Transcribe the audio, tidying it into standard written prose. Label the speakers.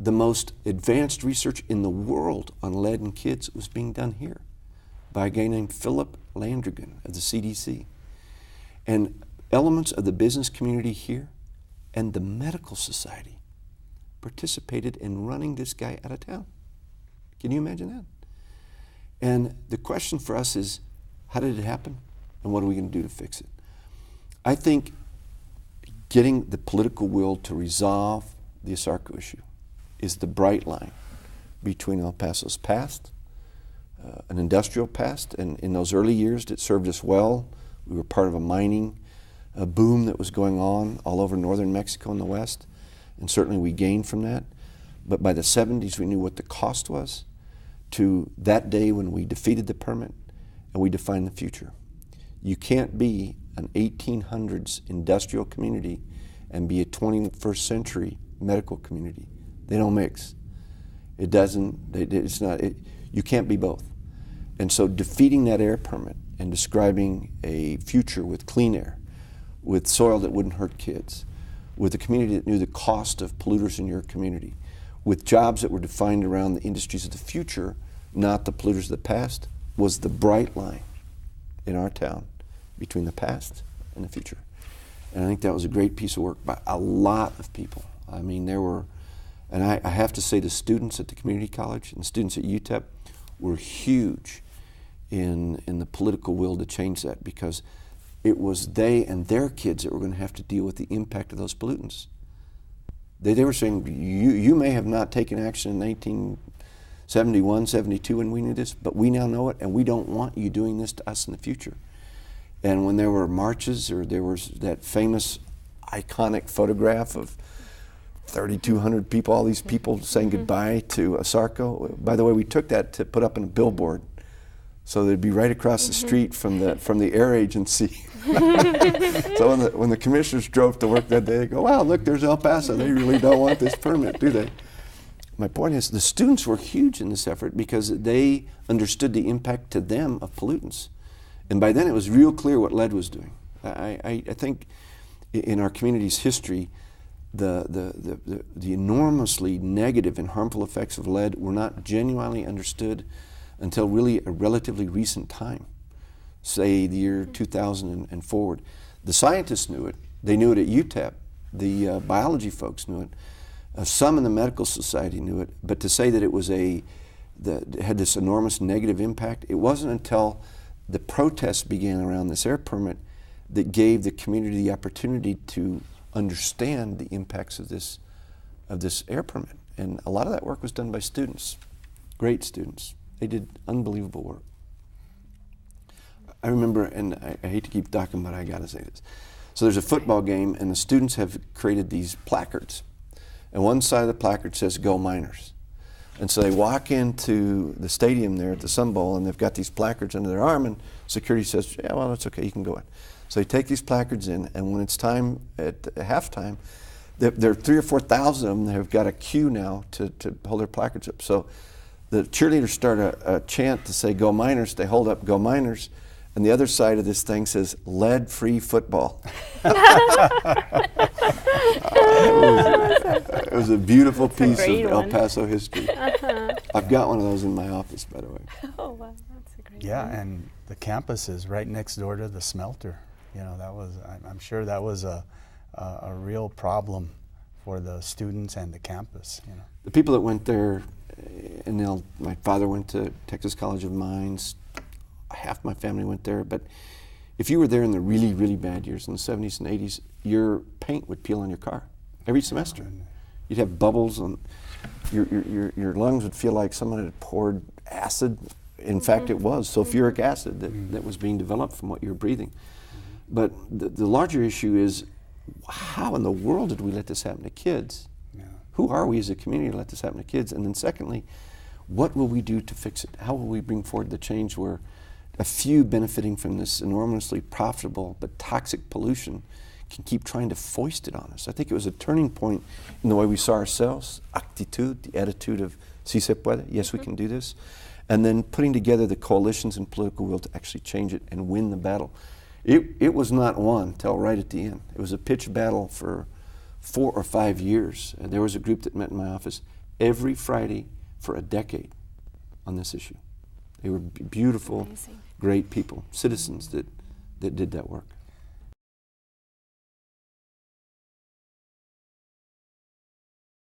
Speaker 1: the most advanced research in the world on lead in kids was being done here by a guy named Philip Landrigan of the CDC. And elements of the business community here and the medical society participated in running this guy out of town. Can you imagine that? And the question for us is, how did it happen? And what are we going to do to fix it? I think getting the political will to resolve the ASARCO issue is the bright line between El Paso's past, an industrial past, and in those early years it served us well. We were part of a mining boom that was going on all over northern Mexico and the west, and certainly we gained from that. But by the 70s we knew what the cost was, to that day when we defeated the permit and we defined the future. You can't be an 1800s industrial community and be a 21st century medical community. They don't mix. It doesn't, it's not, you can't be both. And so defeating that air permit and describing a future with clean air, with soil that wouldn't hurt kids, with a community that knew the cost of polluters in your community, with jobs that were defined around the industries of the future, not the polluters of the past, was the bright line in our town between the past and the future. And I think that was a great piece of work by a lot of people. I mean, there were, and I have to say the students at the community college and the students at UTEP were huge in the political will to change that, because it was they and their kids that were going to have to deal with the impact of those pollutants. They were saying, you may have not taken action in 1971, 72 when we knew this, but we now know it, and we don't want you doing this to us in the future. And when there were marches, or there was that famous iconic photograph of 3,200 people, all these people saying goodbye to ASARCO. By the way, we took that to put up in a billboard, so they'd be right across the street from the air agency. So when the commissioners drove to work that day, they go, wow, look, there's El Paso. They really don't want this permit, do they? My point is, the students were huge in this effort because they understood the impact to them of pollutants. And by then it was real clear what lead was doing. I think in our community's history, the enormously negative and harmful effects of lead were not genuinely understood until really a relatively recent time, say the year 2000 and forward. The scientists knew it. They knew it at UTEP. The biology folks knew it. Some in the medical society knew it. But to say that it had this enormous negative impact, it wasn't until the protests began around this air permit that gave the community the opportunity to understand the impacts of this air permit. And a lot of that work was done by students, great students. They did unbelievable work. I remember, and I hate to keep talking, but I gotta say this. So there's a football game, and the students have created these placards. And one side of the placard says, "Go Miners." And so they walk into the stadium there at the Sun Bowl, and they've got these placards under their arm, and security says, yeah, well, that's okay, you can go in. So they take these placards in, and when it's time at halftime, there are 3,000 or 4,000 of them that have got a queue now to hold their placards up. So the cheerleaders start a chant to say, "Go Miners." They hold up, "Go Miners." And the other side of this thing says, "Lead-free football." It was a beautiful piece of El Paso history. I've got one of those in my office, by the way.
Speaker 2: Oh, wow, that's a great
Speaker 3: Yeah,
Speaker 2: one.
Speaker 3: and the campus is right next door to the smelter. You know, that was, I'm sure that was a real problem for the students and the campus, you know.
Speaker 1: The people that went there, and my father went to Texas College of Mines, half my family went there, but if you were there in the really, really bad years, in the 70s and 80s, your paint would peel on your car every semester. You'd have bubbles on your lungs would feel like someone had poured acid. In fact, it was sulfuric acid that was being developed from what you were breathing. But the larger issue is, how in the world did we let this happen to kids?
Speaker 3: Yeah.
Speaker 1: Who are we as a community to let this happen to kids? And then secondly, what will we do to fix it? How will we bring forward the change where a few benefiting from this enormously profitable but toxic pollution can keep trying to foist it on us? I think it was a turning point in the way we saw ourselves, actitud, the attitude of si se puede, yes, we can do this, and then putting together the coalitions and political will to actually change it and win the battle. It was not won till right at the end. It was a pitched battle for 4 or 5 years. There was a group that met in my office every Friday for a decade on this issue. They were beautiful,
Speaker 2: Amazing.
Speaker 1: great people, citizens that did that work.